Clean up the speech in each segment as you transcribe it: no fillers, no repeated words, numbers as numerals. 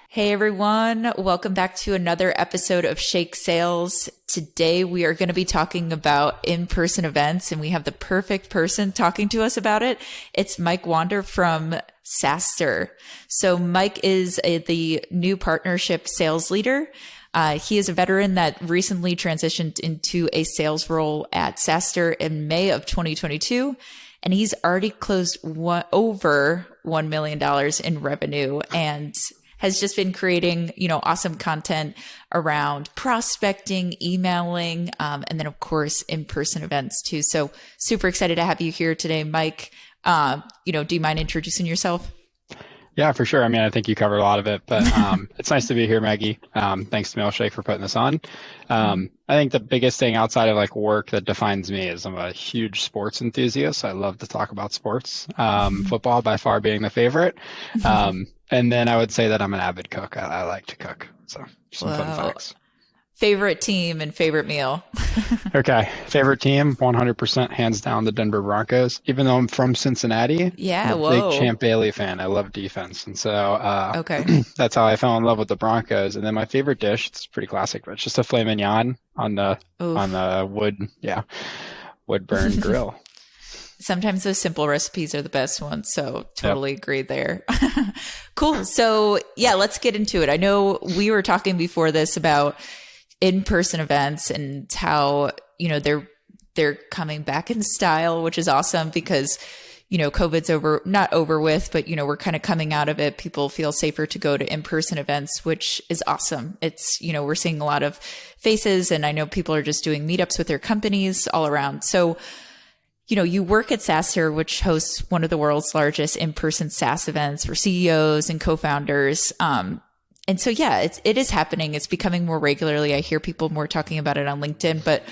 Hey everyone, welcome back to another episode of Shake Sales. Today we are going to be talking about in-person events, and we have the perfect person talking to us about it. It's Mike Wander from SaaStr. So Mike is the new partnership sales leader. He is a veteran that recently transitioned into a sales role at SaaStr in May of 2022. And he's already closed over $1 million in revenue and has just been creating, awesome content around prospecting, emailing, and then of course, in-person events too. So super excited to have you here today, Mike. Do you mind introducing yourself? Yeah, for sure. I mean, I think you covered a lot of it, but it's nice to be here, Maggie. Thanks to Mailshake for putting this on. I think the biggest thing outside of like work that defines me is I'm a huge sports enthusiast. I love to talk about sports, football by far being the favorite. And then I would say that I'm an avid cook. I like to cook. So some fun facts. Favorite team and favorite meal? Okay. Favorite team, 100% hands down the Denver Broncos. Even though I'm from Cincinnati, yeah, I'm a big Champ Bailey fan. I love defense. And so that's how I fell in love with the Broncos. And then my favorite dish, it's pretty classic, but it's just a filet mignon on the wood burn grill. Sometimes those simple recipes are the best ones. So totally agree there. Cool. So yeah, let's get into it. I know we were talking before this about in-person events and how, they're coming back in style, which is awesome because, COVID's not over with, but, we're kind of coming out of it. People feel safer to go to in-person events, which is awesome. It's, we're seeing a lot of faces, and I know people are just doing meetups with their companies all around. So, you work at SaaStr, which hosts one of the world's largest in-person SaaS events for CEOs and co-founders. And so, yeah, it is happening. It's becoming more regularly. I hear people more talking about it on LinkedIn, but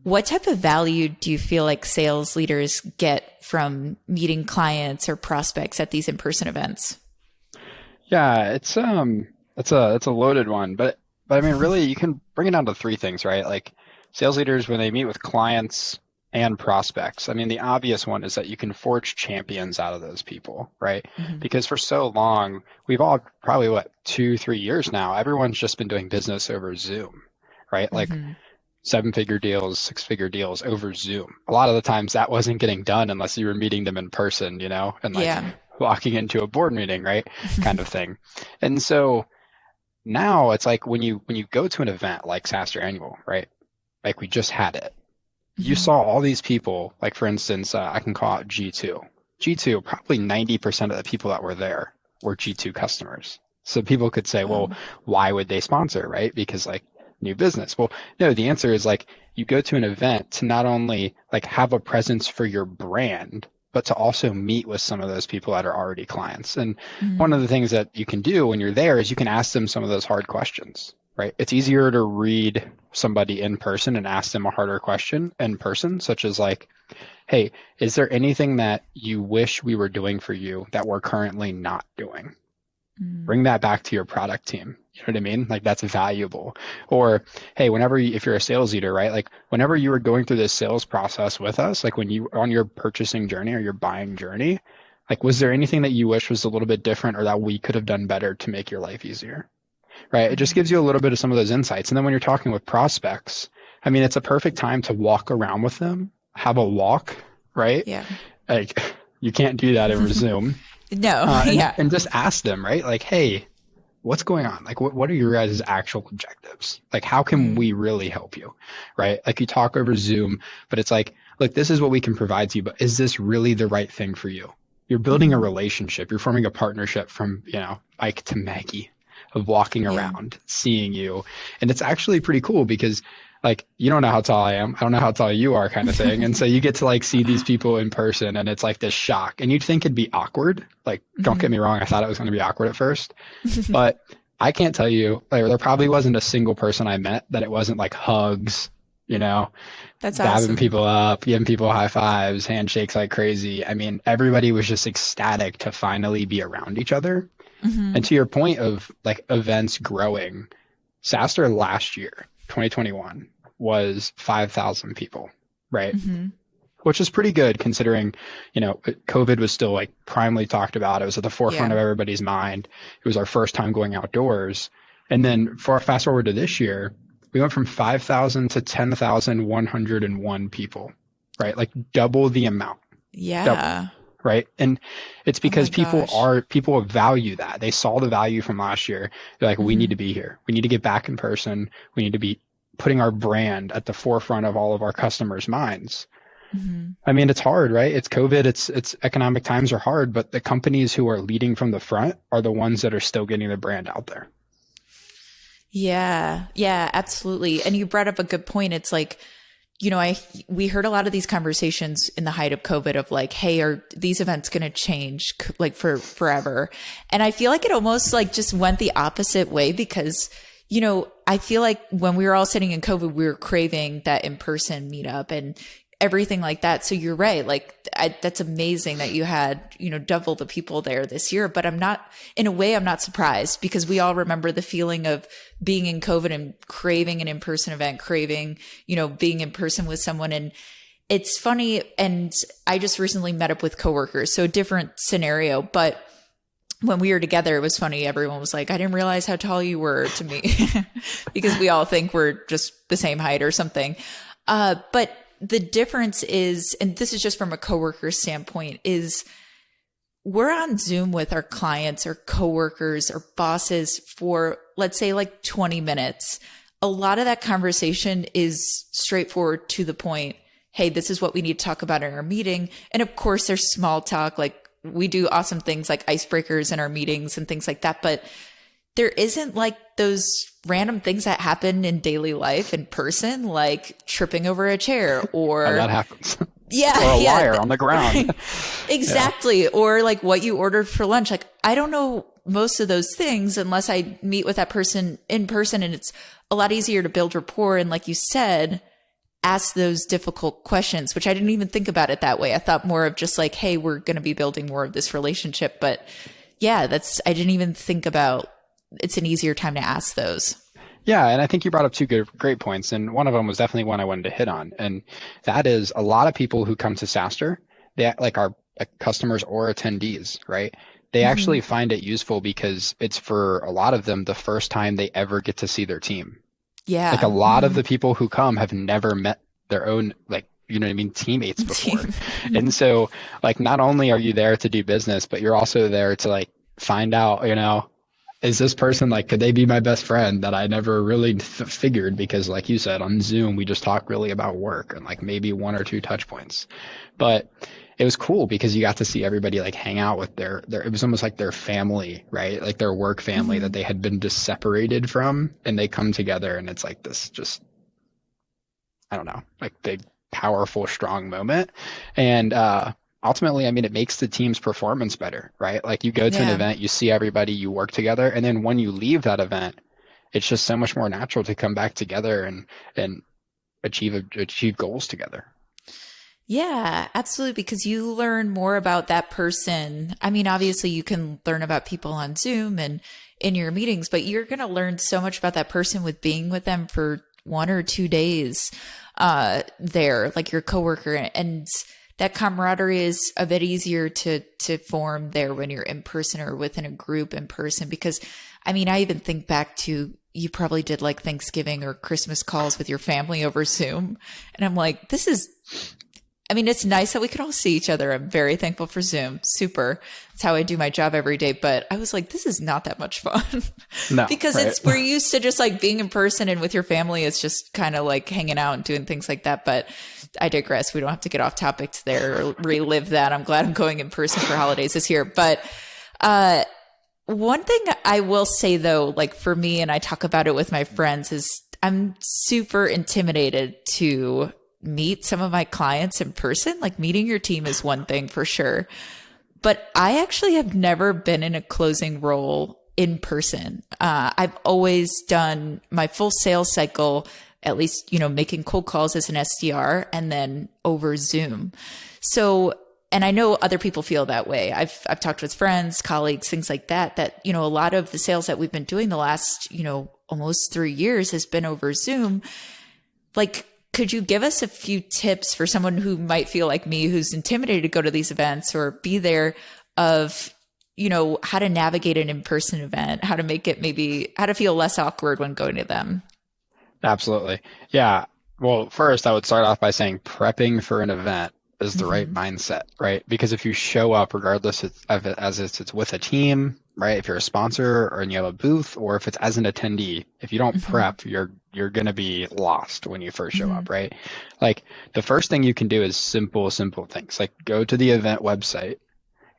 what type of value do you feel like sales leaders get from meeting clients or prospects at these in-person events? Yeah, it's a loaded one, but I mean, really, you can bring it down to three things, right? Like sales leaders, when they meet with clients and prospects, I mean, the obvious one is that you can forge champions out of those people, right? Mm-hmm. Because for so long, we've all probably 2-3 years now, everyone's just been doing business over Zoom, right? Like 7-figure deals, 6-figure deals over Zoom. A lot of the times that wasn't getting done unless you were meeting them in person, and walking into a board meeting, right? Kind of thing. And so now it's like when you go to an event like SaaStr Annual, right? Like we just had it. You saw all these people, like for instance, I can call it G2. G2, probably 90% of the people that were there were G2 customers. So people could say, well, why would they sponsor, right? Because like new business. Well, no, the answer is like you go to an event to not only like have a presence for your brand, but to also meet with some of those people that are already clients. And one of the things that you can do when you're there is you can ask them some of those hard questions. Right. It's easier to read somebody in person and ask them a harder question in person, such as like, hey, is there anything that you wish we were doing for you that we're currently not doing? Bring that back to your product team. You know what I mean? Like that's valuable. Or, hey, if you're a sales leader, right? Like whenever you were going through this sales process with us, like when you were on your purchasing journey or your buying journey, like was there anything that you wish was a little bit different or that we could have done better to make your life easier? Right. It just gives you a little bit of some of those insights. And then when you're talking with prospects, I mean, it's a perfect time to walk around with them, have a walk, right? Yeah. Like you can't do that over Zoom. No. And just ask them, right? Like, hey, what's going on? Like, what are your guys' actual objectives? Like, how can we really help you? Right. Like you talk over Zoom, but it's like, look, this is what we can provide to you, but is this really the right thing for you? You're building a relationship. You're forming a partnership from, Ike to Maggie. Of walking around, seeing you. And it's actually pretty cool because like, you don't know how tall I am. I don't know how tall you are kind of thing. And so you get to like see these people in person and it's like this shock and you'd think it'd be awkward. Like, don't get me wrong. I thought it was going to be awkward at first, but I can't tell you, like, there probably wasn't a single person I met that it wasn't like hugs, that's dabbing awesome. people up, giving people high fives, handshakes like crazy. I mean, everybody was just ecstatic to finally be around each other. And to your point of like events growing, SaaStr last year, 2021, was 5,000 people, right? which is pretty good considering, COVID was still like primarily talked about. It was at the forefront Yeah. of everybody's mind. It was our first time going outdoors. And then fast forward to this year, we went from 5,000 to 10,101 people, right? Like double the amount, double, Yeah. right? And it's Oh my because gosh. people value that. They saw the value from last year. They're like, we need to Hmm. be here. We need to get back in person. We need to be putting our brand at the forefront of all of our customers' minds. Hmm. I mean, it's hard, right? It's COVID, it's economic times are hard, but the companies who are leading from the front are the ones that are still getting the brand out there. Yeah. Yeah, absolutely. And you brought up a good point. It's like, we heard a lot of these conversations in the height of COVID of like, hey, are these events going to change like for forever? And I feel like it almost like just went the opposite way because, I feel like when we were all sitting in COVID, we were craving that in-person meetup and everything like that. So you're right. Like that's amazing that you had, double the people there this year, but in a way, I'm not surprised because we all remember the feeling of being in COVID and craving an in-person event, craving, being in person with someone. And it's funny. And I just recently met up with coworkers. So different scenario, but when we were together, it was funny. Everyone was like, I didn't realize how tall you were to me because we all think we're just the same height or something. But the difference is, and this is just from a coworker standpoint, is we're on Zoom with our clients or coworkers or bosses for, let's say, like 20 minutes. A lot of that conversation is straightforward to the point. Hey, this is what we need to talk about in our meeting. And of course, there's small talk. Like we do awesome things like icebreakers in our meetings and things like that. But there isn't like those random things that happen in daily life in person, like tripping over a chair Oh, or that happens. yeah, Or a yeah, wire on the ground. Yeah. exactly. Or like what you ordered for lunch. Like I don't know most of those things unless I meet with that person in person, and it's a lot easier to build rapport. And like you said, ask those difficult questions, which I didn't even think about it that way. I thought more of just like, hey, we're going to be building more of this relationship. But yeah, I didn't even think about it's an easier time to ask those. Yeah, and I think you brought up two great points, and one of them was definitely one I wanted to hit on, and that is a lot of people who come to SaaStr, they like are like customers or attendees, right? They Hmm. actually find it useful because it's for a lot of them the first time they ever get to see their team. Like a Yeah. lot of Hmm. the people who come have never met their own, like, teammates before. Team. And so, like, not only are you there to do business, but you're also there to like find out, is this person like, could they be my best friend that I never really figured? Because, like you said, on Zoom, we just talk really about work and like maybe one or two touch points. But it was cool because you got to see everybody like hang out with it was almost like their family, right? Like their work family that Hmm. they had been just separated from, and they come together and it's like this just, I don't know, like big, powerful, strong moment. And, ultimately, I mean, it makes the team's performance better, right? Like you go to an Yeah. event, you see everybody, you work together, and then when you leave that event, it's just so much more natural to come back together and achieve goals together. Yeah, absolutely. Because you learn more about that person. I mean, obviously, you can learn about people on Zoom and in your meetings, but you're going to learn so much about that person with being with them for 1 or 2 days there, like your coworker. And that camaraderie is a bit easier to form there when you're in person or within a group in person. Because, I mean, I even think back to you probably did like Thanksgiving or Christmas calls with your family over Zoom. And I'm like, I mean, it's nice that we can all see each other. I'm very thankful for Zoom. Super. It's how I do my job every day. But I was like, this is not that much fun No, because right? we're used to just like being in person and with your family. It's just kind of like hanging out and doing things like that. But I digress. We don't have to get off topic to there or relive that. I'm glad I'm going in person for holidays this year. But, one thing I will say though, like for me, and I talk about it with my friends, is I'm super intimidated to meet some of my clients in person. Like meeting your team is one thing for sure, but I actually have never been in a closing role in person. I've always done my full sales cycle, at least, making cold calls as an SDR and then over Zoom. So, and I know other people feel that way. I've talked with friends, colleagues, things like that, a lot of the sales that we've been doing the last, almost 3 years has been over Zoom. Like could you give us a few tips for someone who might feel like me, who's intimidated to go to these events or be there, of, how to navigate an in-person event, how to make it, maybe how to feel less awkward when going to them? Absolutely. Yeah. Well, first, I would start off by saying prepping for an event is the right Hmm. mindset, right? Because if you show up, regardless of it, as it's with a team, right? If you're a sponsor or you have a booth, or if it's as an attendee, if you don't Hmm. prep, you're going to be lost when you first show Hmm. up, right? Like the first thing you can do is simple things, like go to the event website.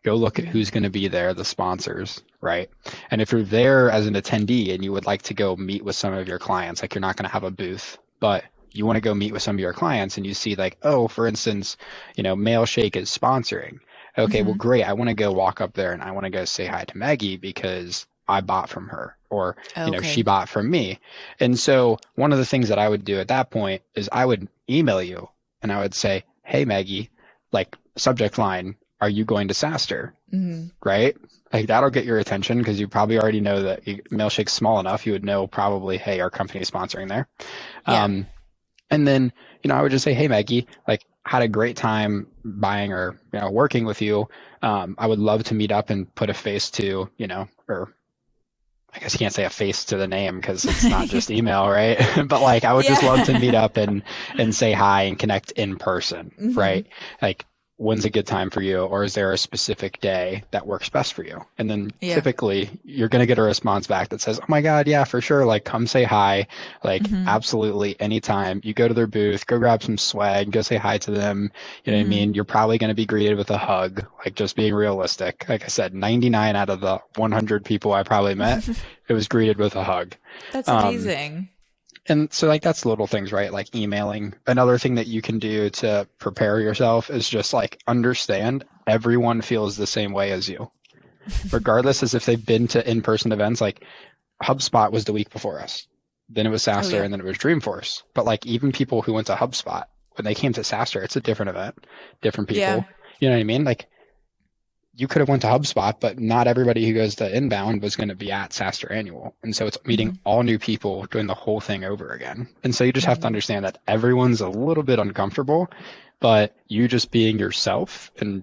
Go look at who's going to be there, the sponsors, right? And if you're there as an attendee and you would like to go meet with some of your clients, like you're not going to have a booth, but you want to go meet with some of your clients and you see like, oh, for instance, Mailshake is sponsoring. Okay, well, Hmm. great. I want to go walk up there and I want to go say hi to Maggie because I bought from her or, she Okay. bought from me. And so one of the things that I would do at that point is I would email you and I would say, hey, Maggie, like subject line, are you going to SaaStr? Hmm. Right? Like that'll get your attention because you probably already know that Mailshake's small enough. You would know probably, hey, our company is sponsoring there. Yeah. Um, and then, I would just say, hey, Maggie, like had a great time buying or, working with you. I would love to meet up and put a face to, or I guess you can't say a face to the name because it's not just email, right? But like I would just love to meet Yeah. up and say hi and connect in person, Hmm. right? Like when's a good time for you, or is there a specific day that works best for you? And then Yeah. typically you're going to get a response back that says, oh my God, yeah, for sure. Like come say hi. Like Hmm. absolutely anytime. You go to their booth, go grab some swag, go say hi to them. You know what I Hmm. mean? You're probably going to be greeted with a hug, like just being realistic. Like I said, 99 out of the 100 people I probably met, it was greeted with a hug. That's Um, amazing. and so like that's little things, right? Like emailing. Another thing that you can do to prepare yourself is just like understand everyone feels the same way as you, regardless as if they've been to in-person events. Like HubSpot was the week before us. Then it was Oh, SaaStr yeah. and then it was Dreamforce. But like even people who went to HubSpot, when they came to SaaStr, it's a different event, different Yeah. people. You know what I mean? Like you could have went to HubSpot, but not everybody who goes to inbound was going to be at SaaStr Annual. And so it's meeting Hmm. all new people, doing the whole thing over again. And so you just have to Hmm. understand that everyone's a little bit uncomfortable, but you just being yourself and,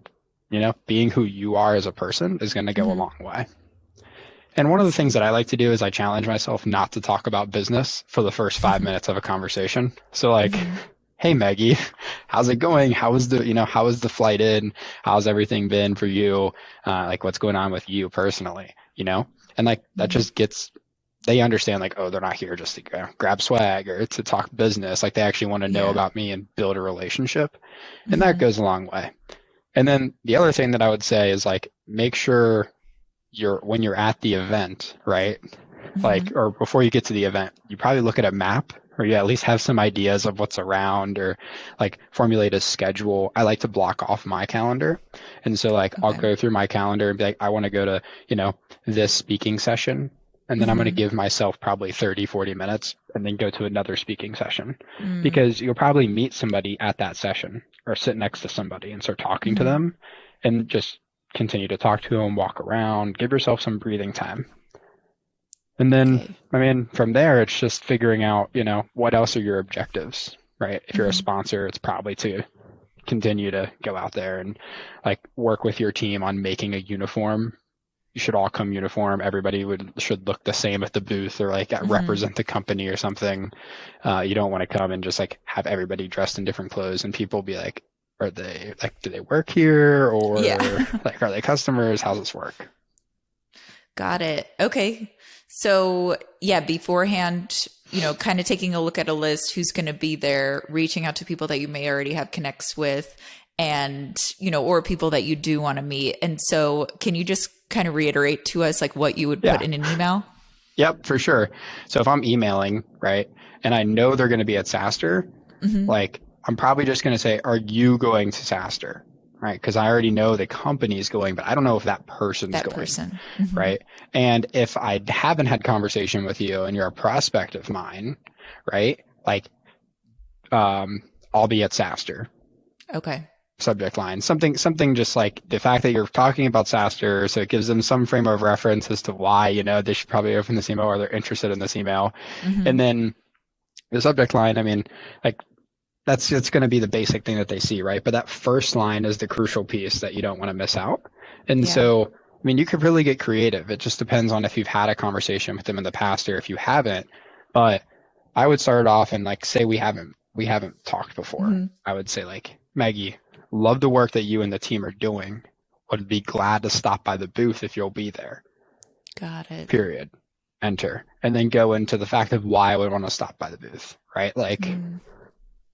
being who you are as a person is going to go a Hmm. long way. And one of the things Awesome. that I like to do is I challenge myself not to talk about business for the first 5 minutes of a conversation. So like, Hmm. hey Maggie, how's it going? How was the flight in? How's everything been for you? Like what's going on with you personally, And like that Hmm. just they understand like, oh, they're not here just to grab swag or to talk business. Like they actually want to know Yeah. about me and build a relationship. And that Hmm. goes a long way. And then the other thing that I would say is like, make sure when you're at the event, right? Hmm. Like, or before you get to the event, you probably look at a map or you at least have some ideas of what's around or like formulate a schedule. I like to block off my calendar. And so like I'll Okay. go through my calendar and be like, I want to go to, this speaking session. And then I'm going to Hmm. give myself probably 30, 40 minutes and then go to another speaking session Mm. because you'll probably meet somebody at that session or sit next to somebody and start talking to Hmm. them and just continue to talk to them, walk around, give yourself some breathing time. And then, Okay. I mean, from there, it's just figuring out, what else are your objectives, right? If you're a Hmm. sponsor, it's probably to continue to go out there and like work with your team on making a uniform. You should all come uniform. Everybody should look the same at the booth or like Hmm. represent the company or something. You don't want to come and just like have everybody dressed in different clothes and people be like, are they like, do they work here Yeah. or like, are they customers? How's this work? Got it. Okay. So, yeah, beforehand, kind of taking a look at a list, who's going to be there, reaching out to people that you may already have connects with, and, or people that you do want to meet. And so, can you just kind of reiterate to us like what you would put Yeah. in an email? Yep, for sure. So if I'm emailing, right, and I know they're going to be at SaaStr, Hmm. like I'm probably just going to say, "Are you going to SaaStr?" Right? Because I already know the company is going, but I don't know if that person's That going, person. Hmm. right? And if I haven't had conversation with you and you're a prospect of mine, right? Like, I'll be at SaaStr. Okay. Subject line, something just like the fact that you're talking about SaaStr, so it gives them some frame of reference as to why, they should probably open this email or they're interested in this email. Hmm. And then the subject line, I mean, like it's going to be the basic thing that they see, right? But that first line is the crucial piece that you don't want to miss out. And Yeah. so, I mean, you could really get creative. It just depends on if you've had a conversation with them in the past or if you haven't. But I would start off and like say we haven't talked before. Hmm. I would say like, Maggie, love the work that you and the team are doing. Would be glad to stop by the booth if you'll be there. Got it. Period. Enter. And then go into the fact of why I would want to stop by the booth, right? Like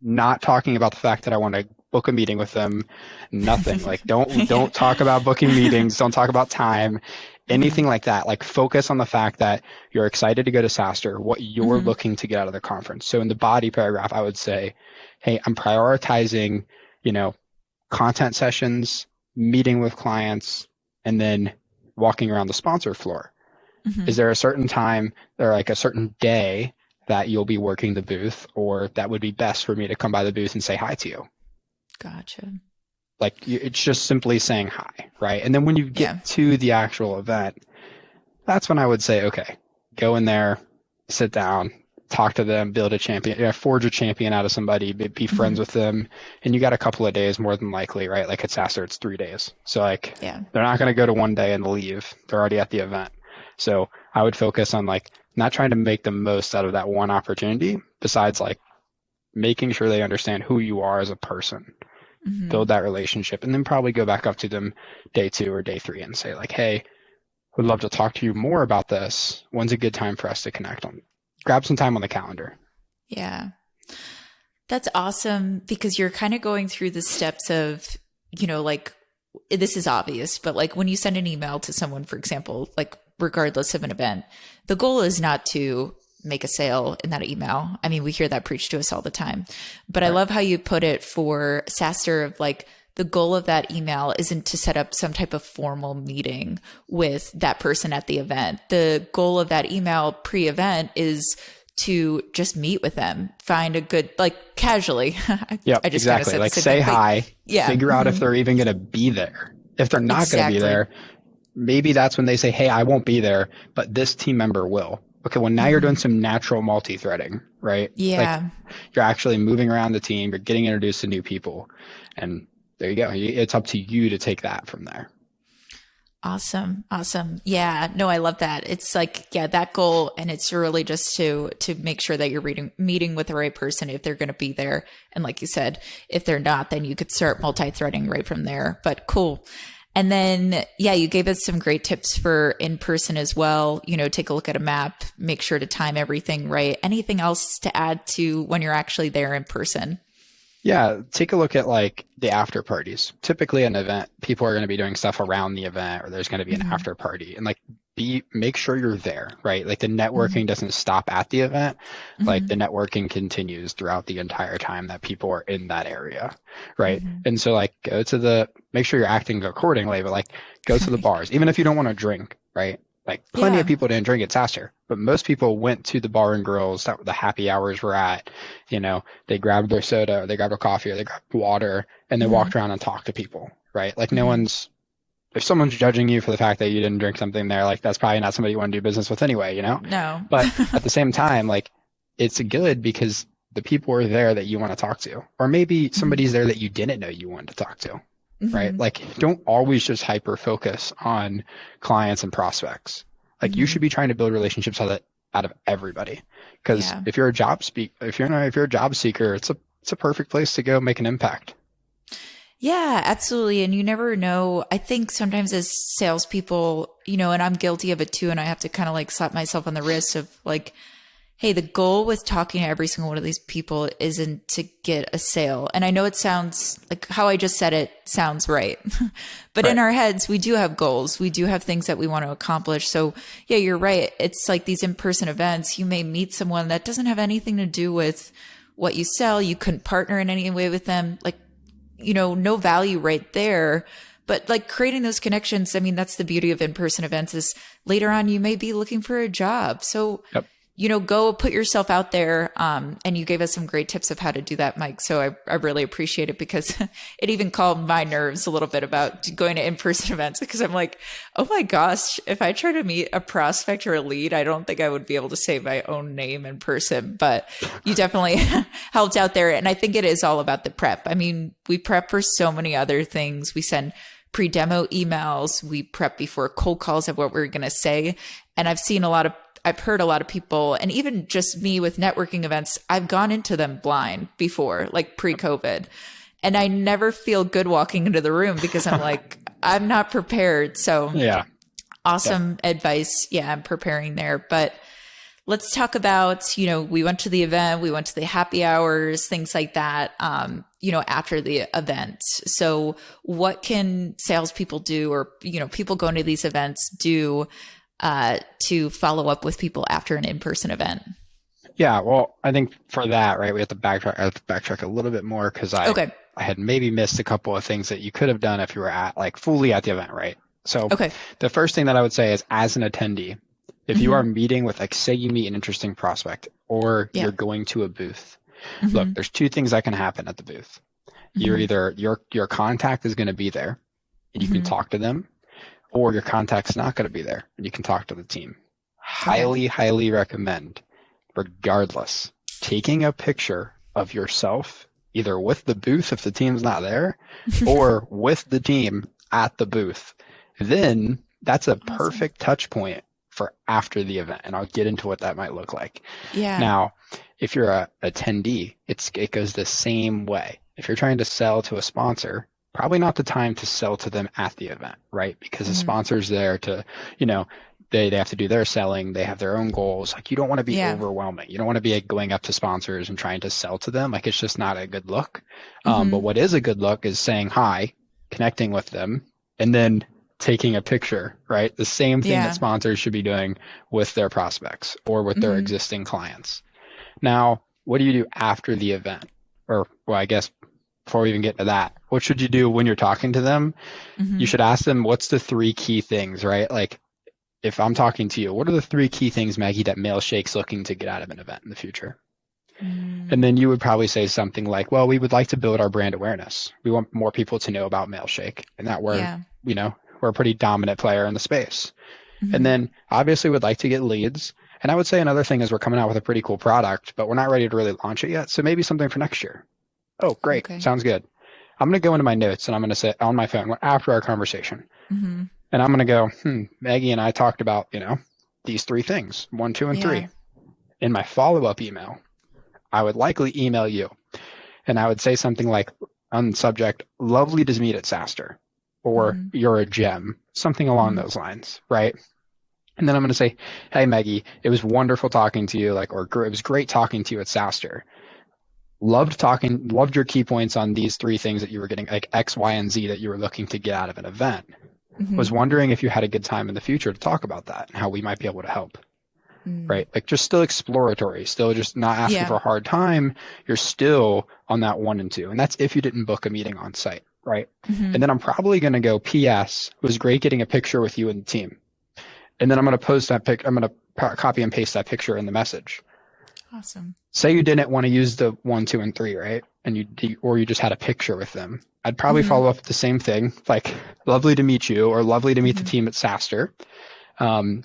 not talking about the fact that I want to book a meeting with them. Nothing. Like don't talk about booking meetings. Don't talk about time. Anything like that. Like focus on the fact that you're excited to go to SaaStr, what you're looking to get out of the conference. So in the body paragraph, I would say, hey, I'm prioritizing, content sessions, meeting with clients, and then walking around the sponsor floor. Is there a certain time or like a certain day that you'll be working the booth, or that would be best for me to come by the booth and say hi to you? Gotcha. Like it's just simply saying hi, right? And then when you get to the actual event, that's when I would say, okay, go in there, sit down, talk to them, build a champion, forge a champion out of somebody, be friends with them. And you got a couple of days more than likely, right? Like at SaaStr, it's 3 days. So like they're not going to go to one day and leave. They're already at the event. So I would focus on like not trying to make the most out of that one opportunity, besides like making sure they understand who you are as a person, build that relationship, and then probably go back up to them day 2 or day 3 and say like, hey, would love to talk to you more about this. When's a good time for us to connect on? Grab some time on the calendar. Yeah. That's awesome because you're kind of going through the steps of, like this is obvious, but like when you send an email to someone, for example, like regardless of an event, the goal is not to make a sale in that email. I mean, we hear that preached to us all the time, but I love how you put it for SaaStr of like the goal of that email isn't to set up some type of formal meeting with that person at the event. The goal of that email pre-event is to just meet with them, find a good, like casually. Yep, I just exactly. Like say hi, figure out if they're even going to be there. If they're not going to be there, maybe that's when they say, hey, I won't be there, but this team member will. Okay, well, now you're doing some natural multi-threading, right? Yeah. Like you're actually moving around the team, you're getting introduced to new people, and there you go. It's up to you to take that from there. Awesome. Awesome. Yeah. No, I love that. It's like, that goal. And it's really just to make sure that you're meeting with the right person if they're going to be there. And like you said, if they're not, then you could start multi-threading right from there. But cool. And then, you gave us some great tips for in person as well. Take a look at a map, make sure to time everything right. Anything else to add to when you're actually there in person? Yeah, take a look at like the after parties. Typically an event, people are going to be doing stuff around the event, or there's going to be an after party, and like make sure you're there, right? Like the networking doesn't stop at the event. Like the networking continues throughout the entire time that people are in that area, right? And so like make sure you're acting accordingly, but like go to the bars, even if you don't want to drink, right? Like plenty of people didn't drink at SaaStr, but most people went to the bar and grills that the happy hours were at. They grabbed their soda, or they grabbed a coffee, or they grabbed water, and they walked around and talked to people, right? Like if someone's judging you for the fact that you didn't drink something there, like that's probably not somebody you want to do business with anyway, No. But at the same time, like it's good because the people are there that you want to talk to, or maybe somebody's there that you didn't know you wanted to talk to. Right? Like don't always just hyper focus on clients and prospects. Like you should be trying to build relationships out of everybody. Because if you're a job if you're a job seeker, it's a perfect place to go make an impact. Yeah, absolutely. And you never know. I think sometimes as salespeople, and I'm guilty of it too, and I have to kind of like slap myself on the wrist of like, hey, the goal with talking to every single one of these people isn't to get a sale. And I know it sounds like how I just said it sounds right. But in our heads, we do have goals. We do have things that we want to accomplish. So yeah, you're right. It's like these in-person events. You may meet someone that doesn't have anything to do with what you sell. You couldn't partner in any way with them. Like, no value right there. But like creating those connections, I mean, that's the beauty of in-person events is later on, you may be looking for a job. So go put yourself out there. And you gave us some great tips of how to do that, Mike. So I really appreciate it, because it even calmed my nerves a little bit about going to in-person events, because I'm like, oh my gosh, if I try to meet a prospect or a lead, I don't think I would be able to say my own name in person. But you definitely helped out there. And I think it is all about the prep. I mean, we prep for so many other things. We send pre-demo emails. We prep before cold calls of what we're going to say. And I've heard a lot of people, and even just me with networking events, I've gone into them blind before, like pre-COVID. And I never feel good walking into the room, because I'm like, I'm not prepared. So Yeah. awesome advice. Yeah, I'm preparing there. But let's talk about, we went to the event, we went to the happy hours, things like that, after the event. So what can salespeople do, or, people going to these events do to follow up with people after an in-person event? Yeah, well, I think for that, right, we have to backtrack a little bit more, because I had maybe missed a couple of things that you could have done if you were fully at the event, right? So the first thing that I would say is, as an attendee, if you are meeting with, say you meet an interesting prospect, or you're going to a booth, look, there's two things that can happen at the booth. You're either your contact is going to be there and you can talk to them, or your contact's not going to be there and you can talk to the team. Highly recommend, regardless, taking a picture of yourself, either with the booth if the team's not there, or with the team at the booth. Then that's a perfect touch point for after the event. And I'll get into what that might look like. Yeah. Now, if you're a attendee, it goes the same way. If you're trying to sell to a sponsor, probably not the time to sell to them at the event, right? Because the sponsor's there to, they have to do their selling. They have their own goals. You don't want to be overwhelming. You don't want to be going up to sponsors and trying to sell to them. It's just not a good look. But what is a good look is saying hi, connecting with them, and then taking a picture, right? The same thing that sponsors should be doing with their prospects or with their existing clients. Now, what do you do after the event? Or, well, I guess before we even get to that, what should you do when you're talking to them? You should ask them, what's the 3 key things, right? If I'm talking to you, what are the 3 key things, Maggie, that Mailshake's looking to get out of an event in the future? And then you would probably say something like, well, we would like to build our brand awareness. We want more people to know about Mailshake, and that we're a pretty dominant player in the space. And then obviously we'd like to get leads. And I would say another thing is, we're coming out with a pretty cool product, but we're not ready to really launch it yet. So maybe something for next year. Oh, great. Okay. Sounds good. I'm going to go into my notes and I'm going to say on my phone after our conversation, and I'm going to go, Maggie and I talked about, these 3 things, 1, 2, and 3. In my follow-up email, I would likely email you, and I would say something like, on the subject, lovely to meet at SaaStr, or you're a gem, something along those lines, right? And then I'm going to say, hey, Maggie, it was wonderful talking to you, or it was great talking to you at SaaStr. Loved your key points on these 3 things that you were getting, X, Y, and Z that you were looking to get out of an event. Was wondering if you had a good time in the future to talk about that and how we might be able to help. Right? Just still exploratory, still just not asking for a hard time. You're still on that 1 and 2. And that's if you didn't book a meeting on site, right? And then I'm probably going to go, P.S. It was great getting a picture with you and the team. And then I'm going to post that I'm going to copy and paste that picture in the message. Awesome. Say you didn't want to use the 1, 2, and 3, right? And you just had a picture with them. I'd probably follow up with the same thing, lovely to meet you, or lovely to meet the team at SaaStr.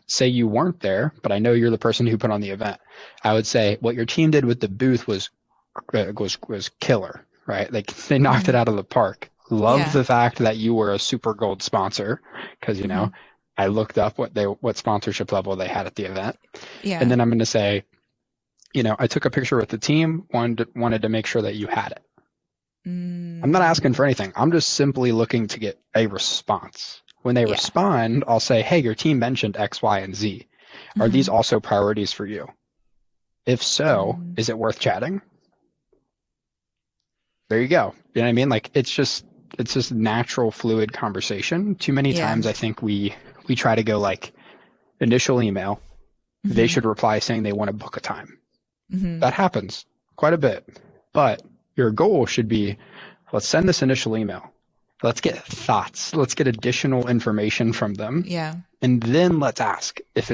Say you weren't there, but I know you're the person who put on the event. I would say what your team did with the booth was killer, right? They knocked it out of the park. Love the fact that you were a super gold sponsor, because I looked up what sponsorship level they had at the event. And then I'm going to say, I took a picture with the team, wanted to make sure that you had it. I'm not asking for anything. I'm just simply looking to get a response. When they respond, I'll say, hey, your team mentioned X, Y, and Z. Are these also priorities for you? If so, is it worth chatting? There you go. You know what I mean? It's just natural, fluid conversation. Too many times I think we try to go initial email. They should reply saying they want to book a time. That happens quite a bit. But your goal should be, let's send this initial email. Let's get thoughts. Let's get additional information from them. And then let's ask if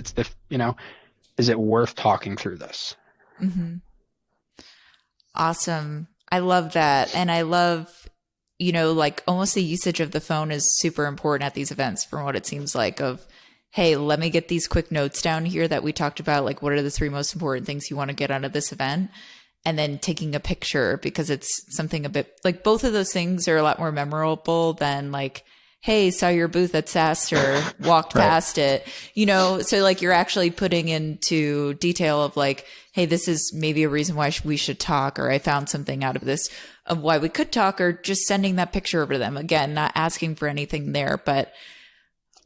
is it worth talking through this? Hmm. Awesome. I love that. And I love, like almost the usage of the phone is super important at these events from what it seems like of, hey, let me get these quick notes down here that we talked about. Like, what are the three most important things you want to get out of this event? And then taking a picture because it's something a bit like both of those things are a lot more memorable than like, hey, saw your booth at SaaStr, walked Right. past it, so like you're actually putting into detail of like, hey, this is maybe a reason why we should talk, or I found something out of this of why we could talk, or just sending that picture over to them. Again, not asking for anything there, but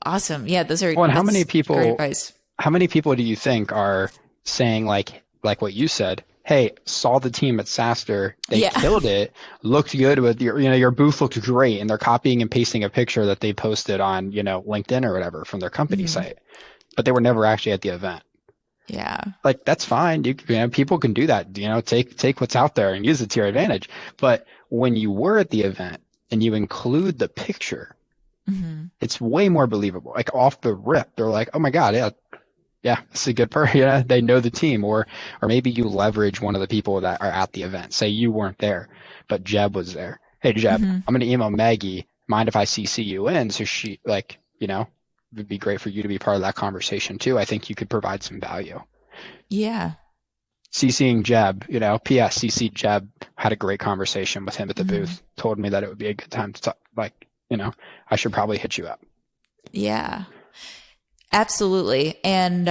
awesome. Yeah, Well, and that's great advice. how many people do you think are saying like what you said? Hey, saw the team at SaaStr, they Yeah. killed it, looked good with your booth looked great, and they're copying and pasting a picture that they posted on, LinkedIn or whatever from their company Hmm. site, but they were never actually at the event. Yeah. Like that's fine. People can do that. Take what's out there and use it to your advantage. But when you were at the event and you include the picture, Hmm. it's way more believable. Like off the rip, they're like, "Oh my God, yeah, yeah, this is a good person." Yeah, they know the team, or maybe you leverage one of the people that are at the event. Say you weren't there, but Jeb was there. Hey, Jeb, Hmm. I'm gonna email Maggie. Mind if I CC you in? So she it would be great for you to be part of that conversation too. I think you could provide some value. Yeah. CCing Jeb, P.S. CC Jeb, had a great conversation with him at the Hmm. booth. Told me that it would be a good time to talk. Like, I should probably hit you up. Yeah. Absolutely. And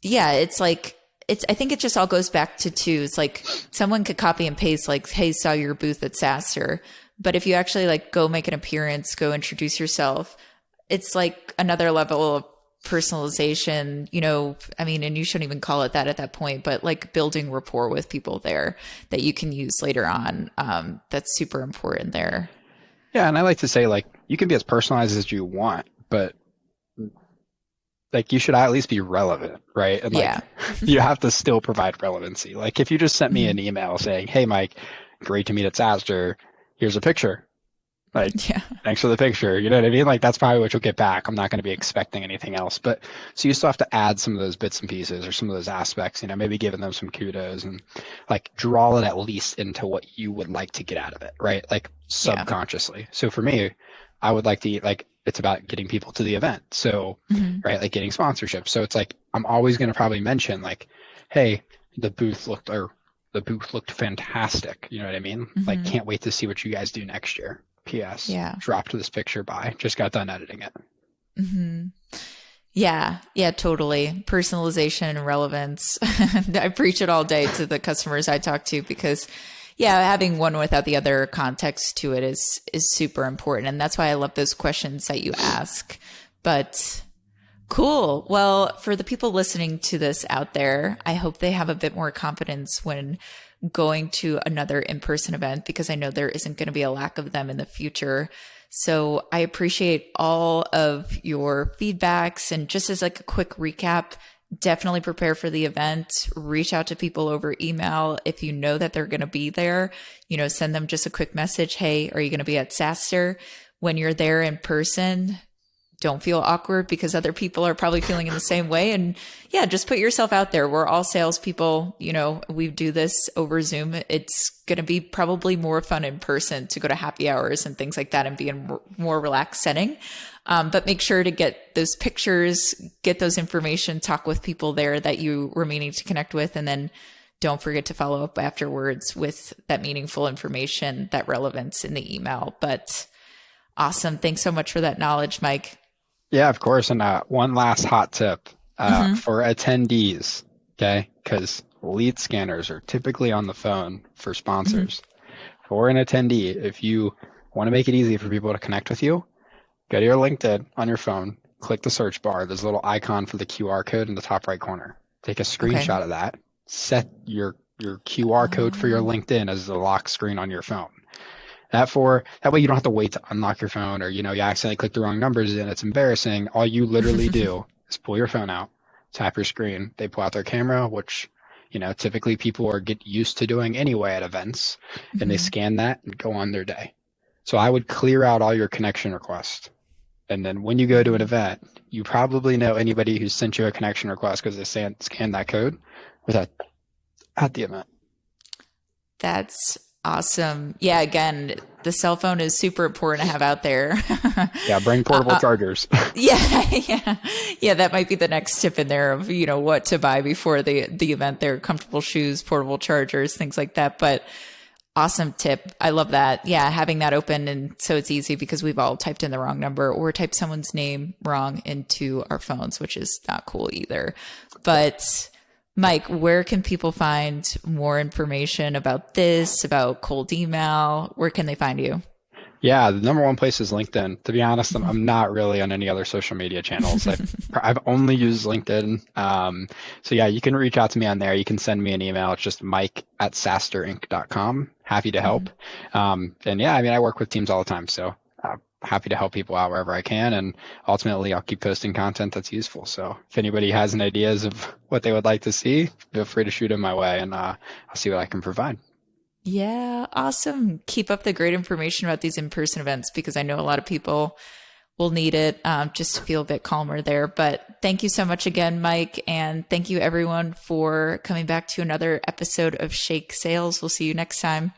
yeah, it's like I think it just all goes back to two. It's like someone could copy and paste like, hey, saw your booth at SaaStr. But if you actually like go make an appearance, go introduce yourself, it's like another level of personalization, I mean, and you shouldn't even call it that at that point, but like building rapport with people there that you can use later on. That's super important there. Yeah, and I like to say like you can be as personalized as you want, but like you should at least be relevant, right? And Yeah. like you have to still provide relevancy. Like if you just sent me Hmm. an email saying, "Hey Mike, great to meet at SaaStr. Here's a picture." Like, Yeah. thanks for the picture. You know what I mean? Like, that's probably what you'll get back. I'm not going to be expecting anything else. But so you still have to add some of those bits and pieces or some of those aspects, maybe giving them some kudos and like draw it at least into what you would like to get out of it, right? Like Yeah. subconsciously. So for me, I would like to, like, it's about getting people to the event. So, Hmm. right, like getting sponsorship. So it's like, I'm always going to probably mention, like, hey, the booth looked, or the booth looked fantastic. You know what I mean? Like, Hmm. can't wait to see what you guys do next year. P.S. Yeah. Dropped this picture by. Just got done editing it. Hmm. Yeah, yeah, totally. Personalization and relevance. I preach it all day to the customers I talk to because yeah, having one without the other context to it is super important. And that's why I love those questions that you ask. But cool. Well, for the people listening to this out there, I hope they have a bit more confidence when going to another in-person event because I know there isn't going to be a lack of them in the future. So I appreciate all of your feedbacks. And just as like a quick recap, definitely prepare for the event. Reach out to people over email. If you know that they're going to be there, send them just a quick message. Hey, are you going to be at SaaStr? When you're there in person, don't feel awkward because other people are probably feeling in the same way. And yeah, just put yourself out there. We're all salespeople. We do this over Zoom. It's going to be probably more fun in person to go to happy hours and things like that and be in more relaxed setting. But make sure to get those pictures, get those information, talk with people there that you were meaning to connect with. And then don't forget to follow up afterwards with that meaningful information, that relevance in the email. But awesome. Thanks so much for that knowledge, Mike. Yeah, of course. And one last hot tip Hmm. for attendees, okay? Because lead scanners are typically on the phone for Hmm. sponsors. For an attendee, if you want to make it easy for people to connect with you, go to your LinkedIn on your phone, click the search bar. There's a little icon for the QR code in the top right corner. Take a Okay. screenshot of that. Set your QR code for your Oh. LinkedIn as the lock screen on your phone. That way you don't have to wait to unlock your phone or you accidentally click the wrong numbers and it's embarrassing. All you literally do is pull your phone out, tap your screen. They pull out their camera, which typically people are get used to doing anyway at events, and they Hmm. scan that and go on their day. So I would clear out all your connection requests. And then when you go to an event, you probably know anybody who sent you a connection request because they scanned that code without at the event. That's awesome. Yeah, again, the cell phone is super important to have out there. Yeah, bring portable chargers. Yeah, yeah. Yeah, that might be the next tip in there of, what to buy before the event there, comfortable shoes, portable chargers, things like that. But awesome tip. I love that. Yeah, having that open and so it's easy because we've all typed in the wrong number or typed someone's name wrong into our phones, which is not cool either. But Mike, where can people find more information about this, about cold email? Where can they find you? Yeah, the number one place is LinkedIn. To be honest, I'm not really on any other social media channels. I've only used LinkedIn. So yeah, you can reach out to me on there. You can send me an email. It's just mike@saastrinc.com. Happy to help. And yeah, I mean, I work with teams all the time, so happy to help people out wherever I can. And ultimately, I'll keep posting content that's useful. So if anybody has any ideas of what they would like to see, feel free to shoot them my way, and I'll see what I can provide. Yeah, awesome. Keep up the great information about these in-person events because I know a lot of people will need it just to feel a bit calmer there. But thank you so much again, Mike. And thank you everyone for coming back to another episode of Shake Sales. We'll see you next time.